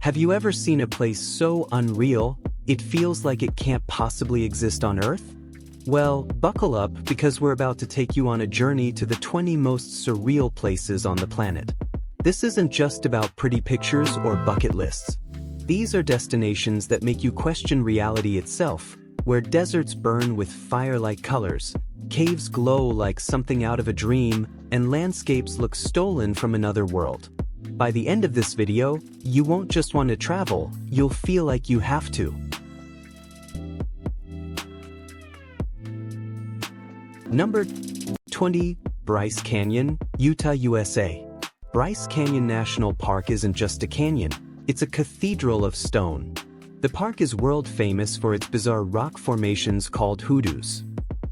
Have you ever seen a place so unreal, it feels like it can't possibly exist on Earth? Well, buckle up because we're about to take you on a journey to the 20 most surreal places on the planet. This isn't just about pretty pictures or bucket lists. These are destinations that make you question reality itself, where deserts burn with fire-like colors, caves glow like something out of a dream, and landscapes look stolen from another world. By the end of this video, you won't just want to travel, you'll feel like you have to. Number 20. Bryce Canyon, Utah, USA. Bryce Canyon National Park isn't just a canyon, it's a cathedral of stone. The park is world famous for its bizarre rock formations called hoodoos.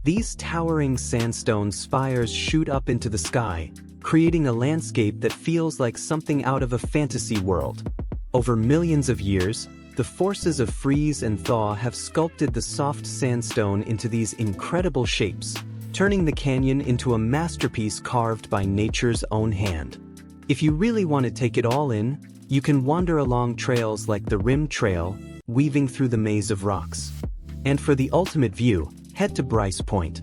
These towering sandstone spires shoot up into the sky, creating a landscape that feels like something out of a fantasy world. Over millions of years, the forces of freeze and thaw have sculpted the soft sandstone into these incredible shapes, turning the canyon into a masterpiece carved by nature's own hand. If you really want to take it all in, you can wander along trails like the Rim Trail, weaving through the maze of rocks. And for the ultimate view, head to Bryce Point.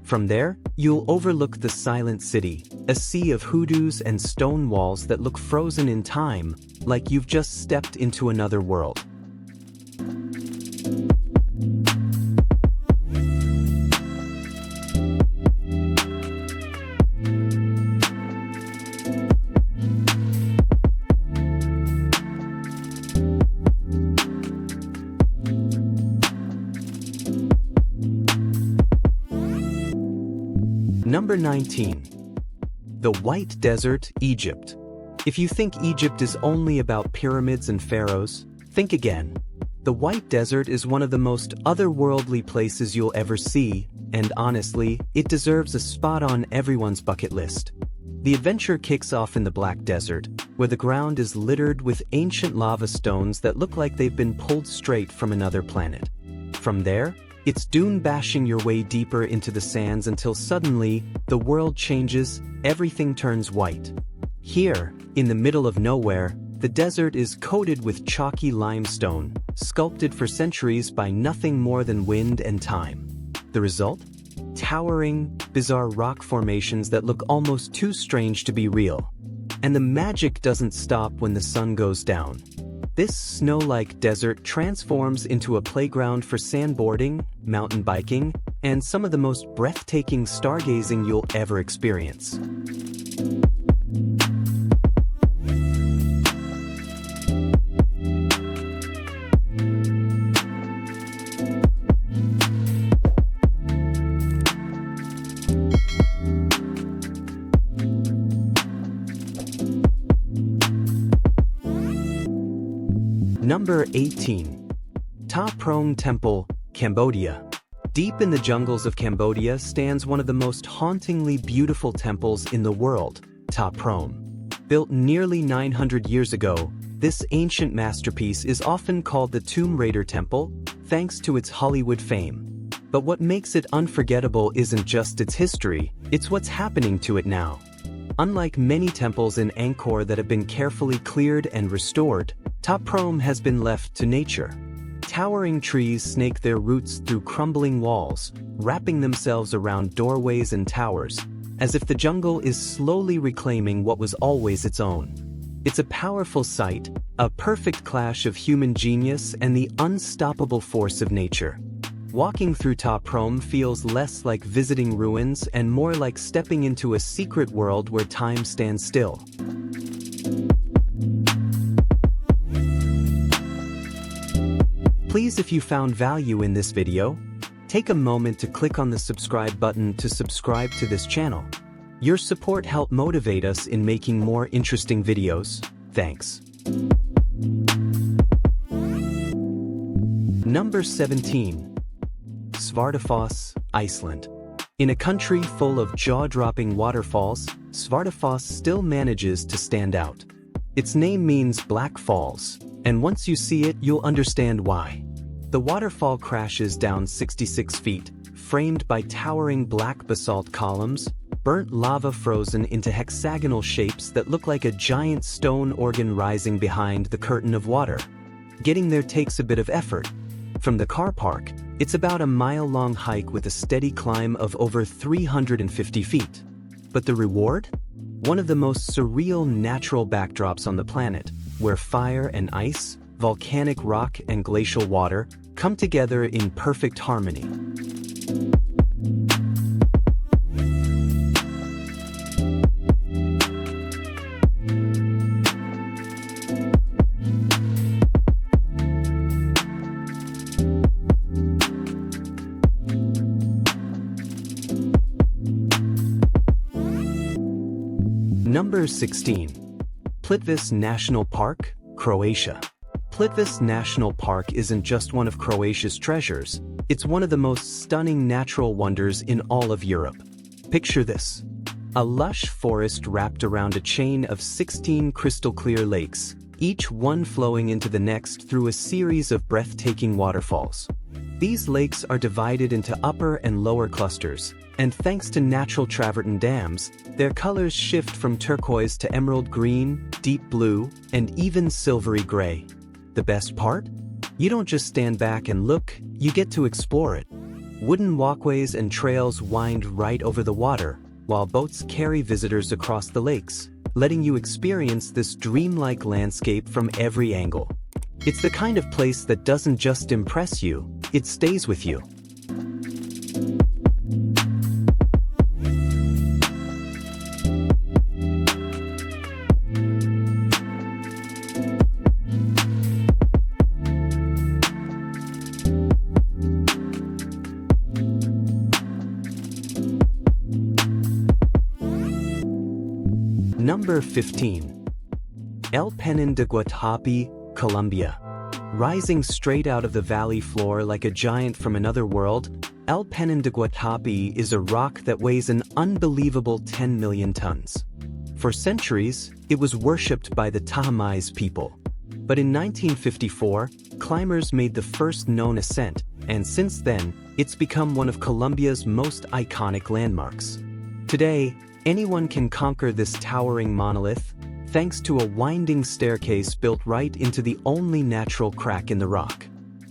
From there, you'll overlook the silent city, a sea of hoodoos and stone walls that look frozen in time, like you've just stepped into another world. Number 19. The White Desert, Egypt. If you think Egypt is only about pyramids and pharaohs, think again. The White Desert is one of the most otherworldly places you'll ever see, and honestly, it deserves a spot on everyone's bucket list. The adventure kicks off in the Black Desert, where the ground is littered with ancient lava stones that look like they've been pulled straight from another planet. From there, it's dune bashing your way deeper into the sands until suddenly, the world changes, everything turns white. Here, in the middle of nowhere, the desert is coated with chalky limestone, sculpted for centuries by nothing more than wind and time. The result? Towering, bizarre rock formations that look almost too strange to be real. And the magic doesn't stop when the sun goes down. This snow-like desert transforms into a playground for sandboarding, mountain biking, and some of the most breathtaking stargazing you'll ever experience. Number 18. Ta Proang Temple, Cambodia. Deep in the jungles of Cambodia stands one of the most hauntingly beautiful temples in the world, Ta Proang. Built nearly 900 years ago, this ancient masterpiece is often called the Tomb Raider Temple, thanks to its Hollywood fame. But what makes it unforgettable isn't just its history, it's what's happening to it now. Unlike many temples in Angkor that have been carefully cleared and restored, Ta Proang has been left to nature. Towering trees snake their roots through crumbling walls, wrapping themselves around doorways and towers, as if the jungle is slowly reclaiming what was always its own. It's a powerful sight, a perfect clash of human genius and the unstoppable force of nature. Walking through Ta Proang feels less like visiting ruins and more like stepping into a secret world where time stands still. Please, if you found value in this video, take a moment to click on the subscribe button to subscribe to this channel. Your support helps motivate us in making more interesting videos. Thanks. Number 17. Svartafoss, Iceland. In a country full of jaw-dropping waterfalls, Svartafoss still manages to stand out. Its name means Black Falls, and once you see it, you'll understand why. The waterfall crashes down 66 feet, framed by towering black basalt columns, burnt lava frozen into hexagonal shapes that look like a giant stone organ rising behind the curtain of water. Getting there takes a bit of effort. From the car park, it's about a mile-long hike with a steady climb of over 350 feet. But the reward? One of the most surreal natural backdrops on the planet, where fire and ice, volcanic rock and glacial water come together in perfect harmony. Number 16. Plitvice National Park, Croatia. Plitvice National Park isn't just one of Croatia's treasures, it's one of the most stunning natural wonders in all of Europe. Picture this: a lush forest wrapped around a chain of 16 crystal-clear lakes, each one flowing into the next through a series of breathtaking waterfalls. These lakes are divided into upper and lower clusters, and thanks to natural travertine dams, their colors shift from turquoise to emerald green, deep blue, and even silvery gray. The best part? You don't just stand back and look, you get to explore it. Wooden walkways and trails wind right over the water, while boats carry visitors across the lakes, letting you experience this dreamlike landscape from every angle. It's the kind of place that doesn't just impress you, it stays with you. Number 15. El Peñón de Guatapi, Colombia. Rising straight out of the valley floor like a giant from another world, El Peñón de Guatapi is a rock that weighs an unbelievable 10 million tons. For centuries, it was worshipped by the Tahamais people. But in 1954, climbers made the first known ascent, and since then, it's become one of Colombia's most iconic landmarks. Today, anyone can conquer this towering monolith, thanks to a winding staircase built right into the only natural crack in the rock.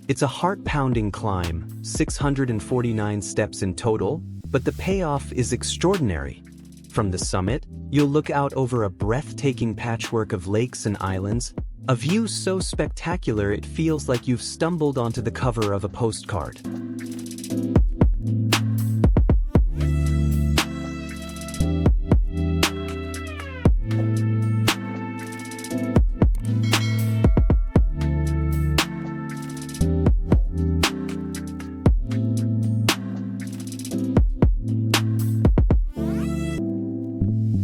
It's a heart-pounding climb, 649 steps in total, but the payoff is extraordinary. From the summit, you'll look out over a breathtaking patchwork of lakes and islands, a view so spectacular it feels like you've stumbled onto the cover of a postcard.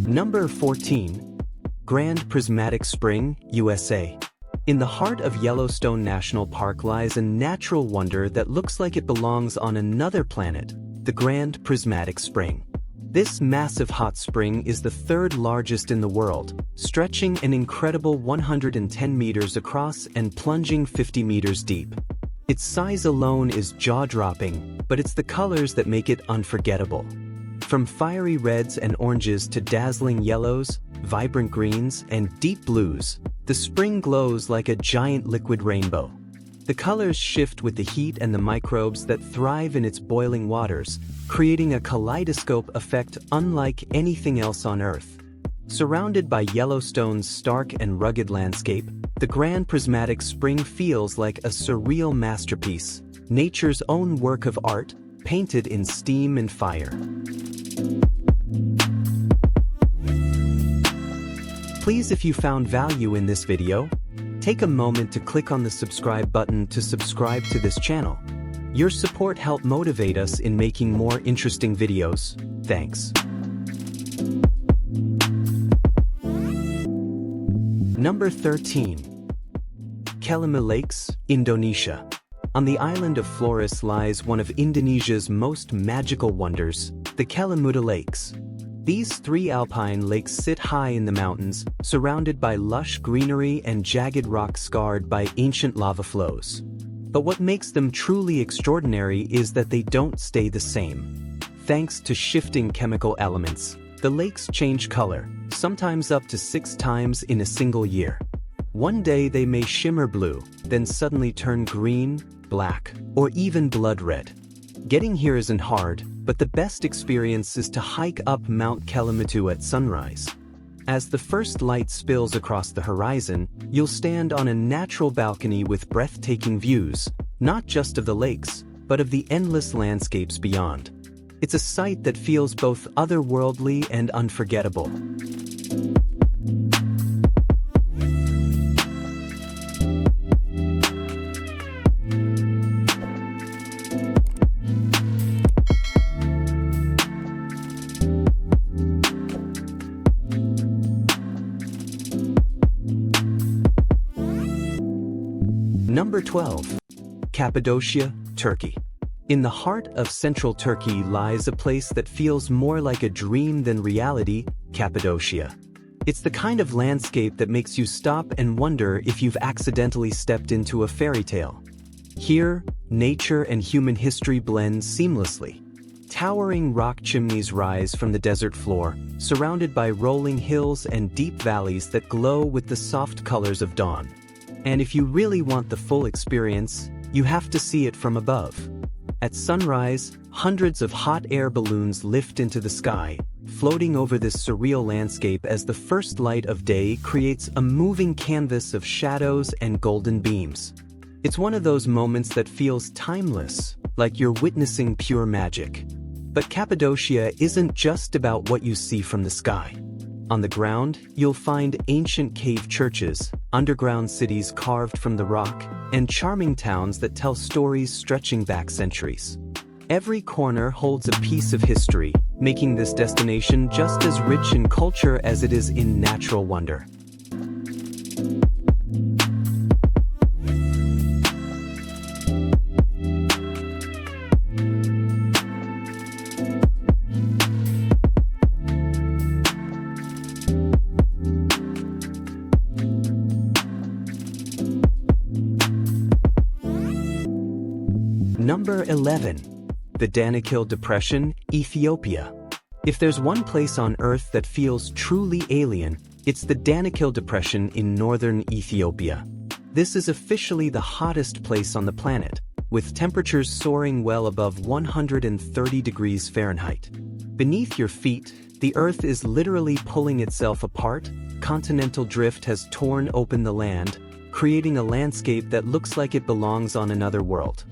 Number 14. Grand Prismatic Spring, USA. In the heart of Yellowstone National Park lies a natural wonder that looks like it belongs on another planet, the Grand Prismatic Spring. This massive hot spring is the third largest in the world, stretching an incredible 110 meters across and plunging 50 meters deep. Its size alone is jaw-dropping, but it's the colors that make it unforgettable. From fiery reds and oranges to dazzling yellows, vibrant greens, and deep blues, the spring glows like a giant liquid rainbow. The colors shift with the heat and the microbes that thrive in its boiling waters, creating a kaleidoscope effect unlike anything else on Earth. Surrounded by Yellowstone's stark and rugged landscape, the Grand Prismatic Spring feels like a surreal masterpiece, nature's own work of art, painted in steam and fire. Please, if you found value in this video, take a moment to click on the subscribe button to subscribe to this channel. Your support helps motivate us in making more interesting videos. Thanks. Number 13. Kelimah Lakes, Indonesia. On the island of Flores lies one of Indonesia's most magical wonders, the Kelimuda Lakes. These three alpine lakes sit high in the mountains, surrounded by lush greenery and jagged rock scarred by ancient lava flows. But what makes them truly extraordinary is that they don't stay the same. Thanks to shifting chemical elements, The lakes change color, sometimes up to 6 times in a single year. One day they may shimmer blue, then suddenly turn green, black, or even blood red. Getting here isn't hard, but the best experience is to hike up Mount Kelimatu at sunrise. As the first light spills across the horizon, you'll stand on a natural balcony with breathtaking views, not just of the lakes, but of the endless landscapes beyond. It's a sight that feels both otherworldly and unforgettable. Number 12. Cappadocia, Turkey. In the heart of central Turkey lies a place that feels more like a dream than reality, Cappadocia. It's the kind of landscape that makes you stop and wonder if you've accidentally stepped into a fairy tale. Here, nature and human history blend seamlessly. Towering rock chimneys rise from the desert floor, surrounded by rolling hills and deep valleys that glow with the soft colors of dawn. And if you really want the full experience, you have to see it from above. At sunrise, hundreds of hot air balloons lift into the sky, floating over this surreal landscape as the first light of day creates a moving canvas of shadows and golden beams. It's one of those moments that feels timeless, like you're witnessing pure magic. But Cappadocia isn't just about what you see from the sky. On the ground, you'll find ancient cave churches, underground cities carved from the rock, and charming towns that tell stories stretching back centuries. Every corner holds a piece of history, making this destination just as rich in culture as it is in natural wonder. Number 11. The Danakil Depression, Ethiopia. If there's one place on Earth that feels truly alien, it's the Danakil Depression in northern Ethiopia. This is officially the hottest place on the planet, with temperatures soaring well above 130 degrees Fahrenheit. Beneath your feet, the Earth is literally pulling itself apart. Continental drift has torn open the land, creating a landscape that looks like it belongs on another world.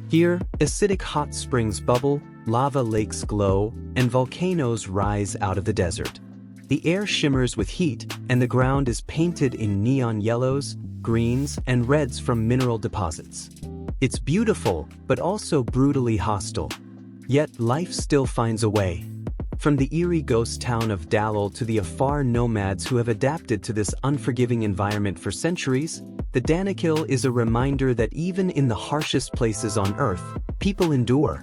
Here, acidic hot springs bubble, lava lakes glow, and volcanoes rise out of the desert. The air shimmers with heat, and the ground is painted in neon yellows, greens, and reds from mineral deposits. It's beautiful, but also brutally hostile. Yet life still finds a way. From the eerie ghost town of Dalal to the Afar nomads who have adapted to this unforgiving environment for centuries, the Danakil is a reminder that even in the harshest places on Earth, people endure.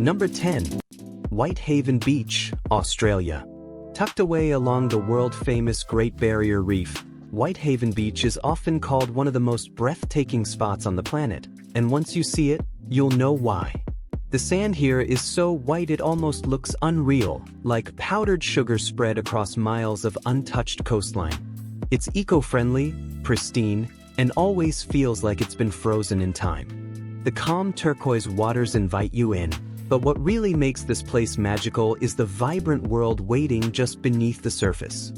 Number 10. Whitehaven Beach, Australia. Tucked away along the world-famous Great Barrier Reef, Whitehaven Beach is often called one of the most breathtaking spots on the planet, and once you see it, you'll know why. The sand here is so white it almost looks unreal, like powdered sugar spread across miles of untouched coastline. It's eco-friendly, pristine, and always feels like it's been frozen in time. The calm turquoise waters invite you in, but what really makes this place magical is the vibrant world waiting just beneath the surface.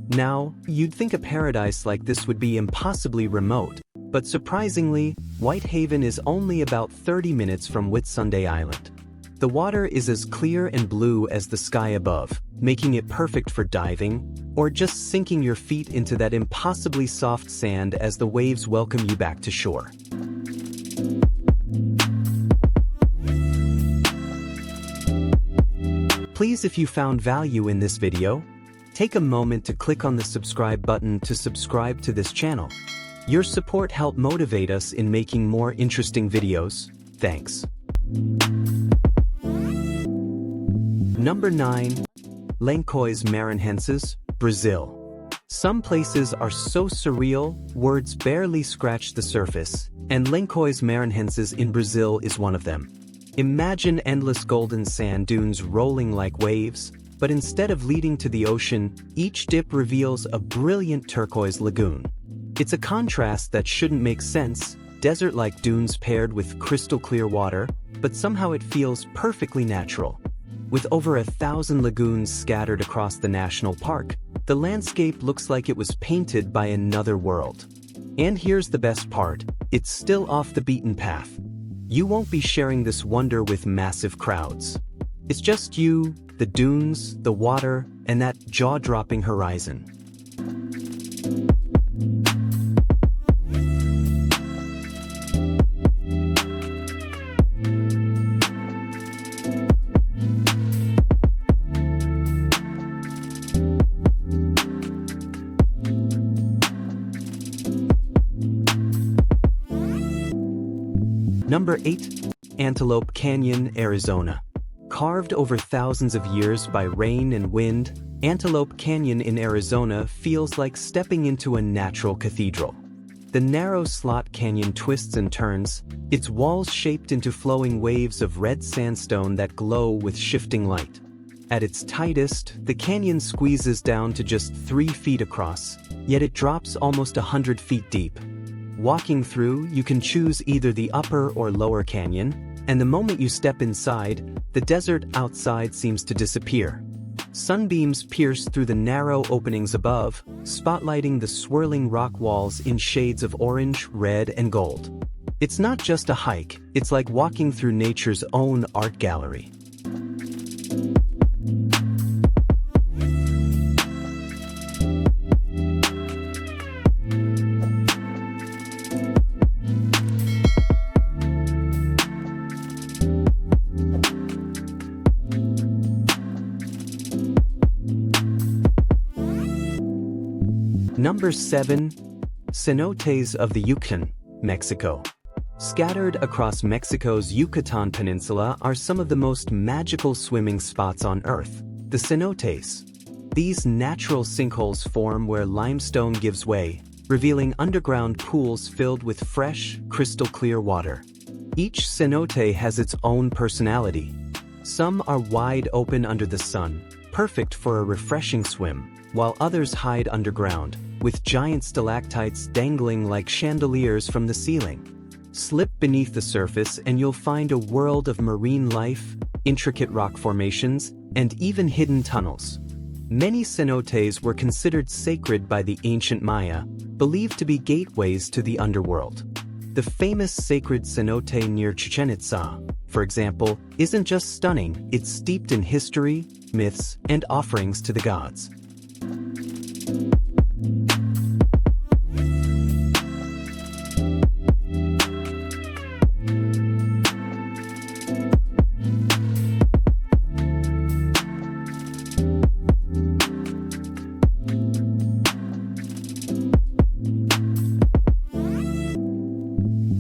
Now, you'd think a paradise like this would be impossibly remote, but surprisingly, Whitehaven is only about 30 minutes from Whitsunday Island. The water is as clear and blue as the sky above, making it perfect for diving, or just sinking your feet into that impossibly soft sand as the waves welcome you back to shore. Please, if you found value in this video, take a moment to click on the subscribe button to subscribe to this channel. Your support helps motivate us in making more interesting videos. Thanks. Number 9. Lençóis Maranhenses, Brazil. Some places are so surreal, words barely scratch the surface, and Lençóis Maranhenses in Brazil is one of them. Imagine endless golden sand dunes rolling like waves, but instead of leading to the ocean, each dip reveals a brilliant turquoise lagoon. It's a contrast that shouldn't make sense, desert-like dunes paired with crystal-clear water, but somehow it feels perfectly natural. With over 1,000 lagoons scattered across the national park, the landscape looks like it was painted by another world. And here's the best part, it's still off the beaten path. You won't be sharing this wonder with massive crowds. It's just you, the dunes, the water, and that jaw-dropping horizon. Number 8. Antelope Canyon, Arizona. Carved over thousands of years by rain and wind, Antelope Canyon in Arizona feels like stepping into a natural cathedral. The narrow slot canyon twists and turns, its walls shaped into flowing waves of red sandstone that glow with shifting light. At its tightest, the canyon squeezes down to just 3 feet across, yet it drops almost 100 feet deep. Walking through, you can choose either the upper or lower canyon, and the moment you step inside, the desert outside seems to disappear. Sunbeams pierce through the narrow openings above, spotlighting the swirling rock walls in shades of orange, red, and gold. It's not just a hike, it's like walking through nature's own art gallery. Number 7. Cenotes of the Yucatan, Mexico. Scattered across Mexico's Yucatan Peninsula are some of the most magical swimming spots on Earth, the cenotes. These natural sinkholes form where limestone gives way, revealing underground pools filled with fresh, crystal-clear water. Each cenote has its own personality. Some are wide open under the sun, perfect for a refreshing swim, while others hide underground, with giant stalactites dangling like chandeliers from the ceiling. Slip beneath the surface and you'll find a world of marine life, intricate rock formations, and even hidden tunnels. Many cenotes were considered sacred by the ancient Maya, believed to be gateways to the underworld. The famous sacred cenote near Chichen Itza, for example, isn't just stunning, it's steeped in history, myths, and offerings to the gods.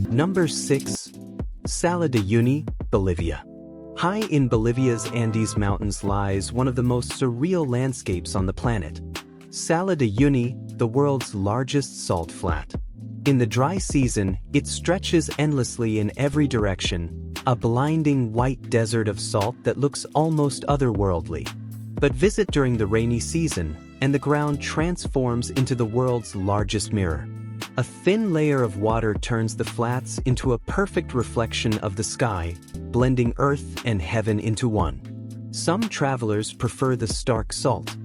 Number 6. Salar de Uyuni, Bolivia. High in Bolivia's Andes Mountains lies one of the most surreal landscapes on the planet. Salar de Uyuni, the world's largest salt flat. In the dry season, it stretches endlessly in every direction, a blinding white desert of salt that looks almost otherworldly. But visit during the rainy season, and the ground transforms into the world's largest mirror. A thin layer of water turns the flats into a perfect reflection of the sky, blending earth and heaven into one. Some travelers prefer the stark salt.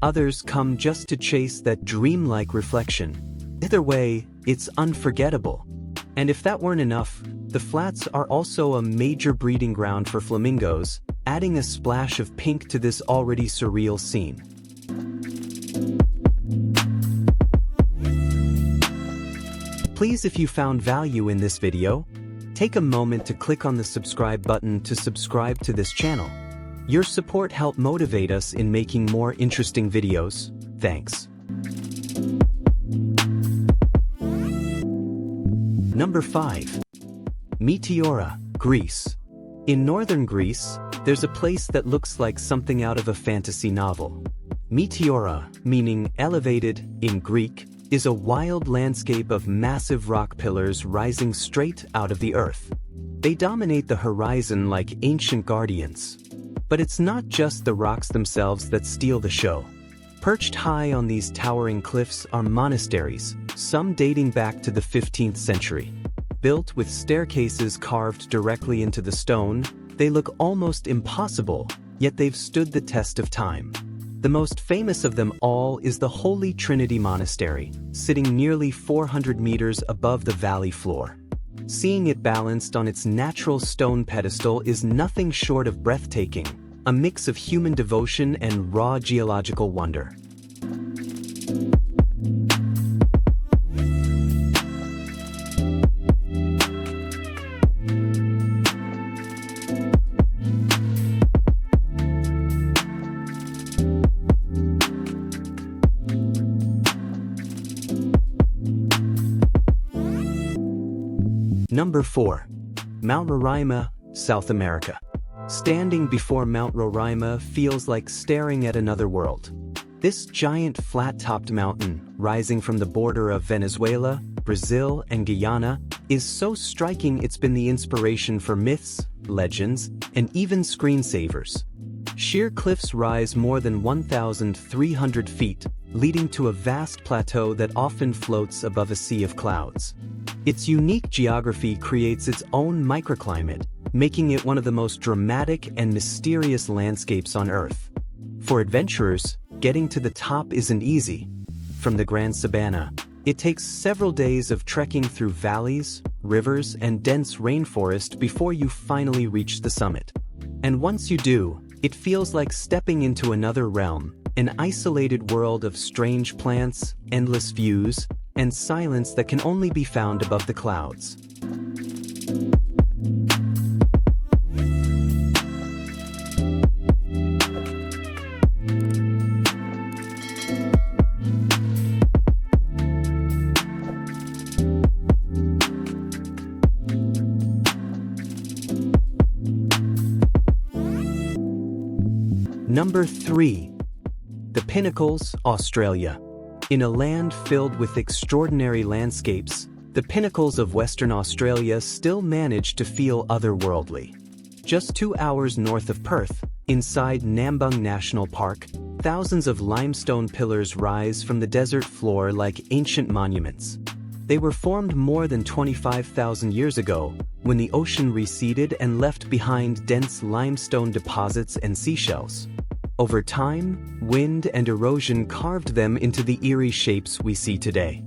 Others come just to chase that dreamlike reflection. Either way, it's unforgettable. And if that weren't enough, the flats are also a major breeding ground for flamingos, adding a splash of pink to this already surreal scene. Please, if you found value in this video, take a moment to click on the subscribe button to subscribe to this channel. Your support helps motivate us in making more interesting videos. Thanks. Number 5. Meteora, Greece. In northern Greece, there's a place that looks like something out of a fantasy novel. Meteora, meaning elevated in Greek, is a wild landscape of massive rock pillars rising straight out of the earth. They dominate the horizon like ancient guardians. But it's not just the rocks themselves that steal the show. Perched high on these towering cliffs are monasteries, some dating back to the 15th century. Built with staircases carved directly into the stone, they look almost impossible, yet they've stood the test of time. The most famous of them all is the Holy Trinity Monastery, sitting nearly 400 meters above the valley floor. Seeing it balanced on its natural stone pedestal is nothing short of breathtaking, a mix of human devotion and raw geological wonder. Number 4. Mount Roraima, South America. Standing before Mount Roraima feels like staring at another world. This giant flat-topped mountain, rising from the border of Venezuela, Brazil, and Guyana, is so striking it's been the inspiration for myths, legends, and even screensavers. Sheer cliffs rise more than 1,300 feet, leading to a vast plateau that often floats above a sea of clouds. Its unique geography creates its own microclimate, making it one of the most dramatic and mysterious landscapes on Earth. For adventurers, getting to the top isn't easy. From the Grand Sabana, it takes several days of trekking through valleys, rivers, and dense rainforest before you finally reach the summit. And once you do, it feels like stepping into another realm, an isolated world of strange plants, endless views, and silence that can only be found above the clouds. Number 3. The Pinnacles, Australia. In a land filled with extraordinary landscapes, the pinnacles of Western Australia still manage to feel otherworldly. Just 2 hours north of Perth, inside Nambung National Park, thousands of limestone pillars rise from the desert floor like ancient monuments. They were formed more than 25,000 years ago, when the ocean receded and left behind dense limestone deposits and seashells. Over time, wind and erosion carved them into the eerie shapes we see today.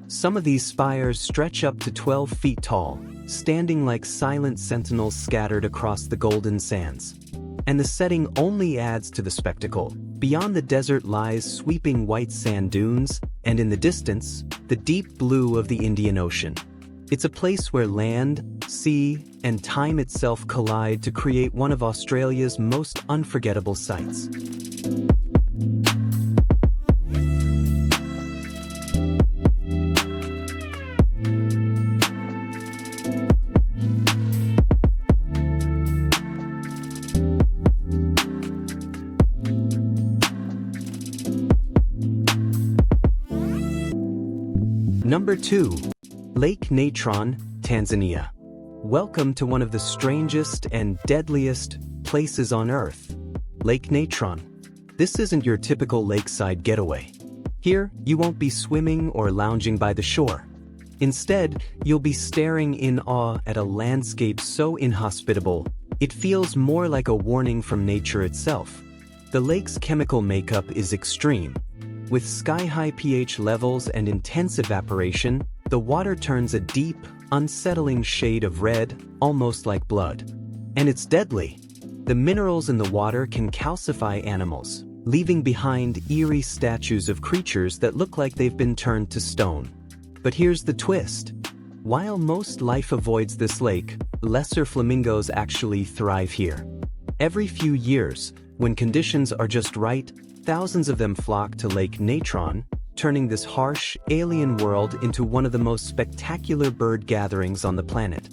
Some of these spires stretch up to 12 feet tall, standing like silent sentinels scattered across the golden sands. And the setting only adds to the spectacle. Beyond the desert lies sweeping white sand dunes, and in the distance, the deep blue of the Indian Ocean. It's a place where land, sea, and time itself collide to create one of Australia's most unforgettable sights. Number 2. Lake Natron, Tanzania. Welcome to one of the strangest and deadliest places on Earth. Lake Natron. This isn't your typical lakeside getaway. Here, you won't be swimming or lounging by the shore. Instead, you'll be staring in awe at a landscape so inhospitable, it feels more like a warning from nature itself. The lake's chemical makeup is extreme. With sky-high pH levels and intense evaporation, the water turns a deep, unsettling shade of red, almost like blood. And it's deadly. The minerals in the water can calcify animals, leaving behind eerie statues of creatures that look like they've been turned to stone. But here's the twist. While most life avoids this lake, lesser flamingos actually thrive here. Every few years, when conditions are just right, thousands of them flock to Lake Natron, turning this harsh, alien world into one of the most spectacular bird gatherings on the planet.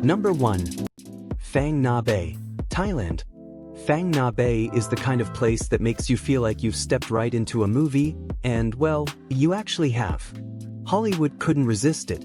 Number 1. Phang Nga Bay, Thailand. Phang Nga Bay is the kind of place that makes you feel like you've stepped right into a movie, and well, you actually have. Hollywood couldn't resist it.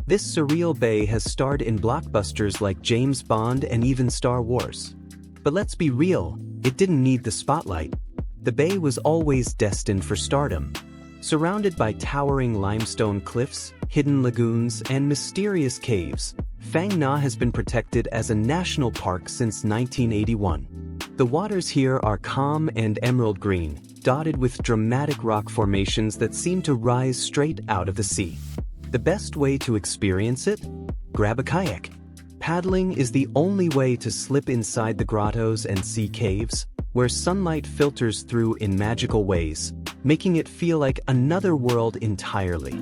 This surreal bay has starred in blockbusters like James Bond and even Star Wars. But let's be real, it didn't need the spotlight. The bay was always destined for stardom. Surrounded by towering limestone cliffs, hidden lagoons, and mysterious caves, Phang Nga has been protected as a national park since 1981. The waters here are calm and emerald green, dotted with dramatic rock formations that seem to rise straight out of the sea. The best way to experience it? Grab a kayak. Paddling is the only way to slip inside the grottos and sea caves, where sunlight filters through in magical ways, making it feel like another world entirely.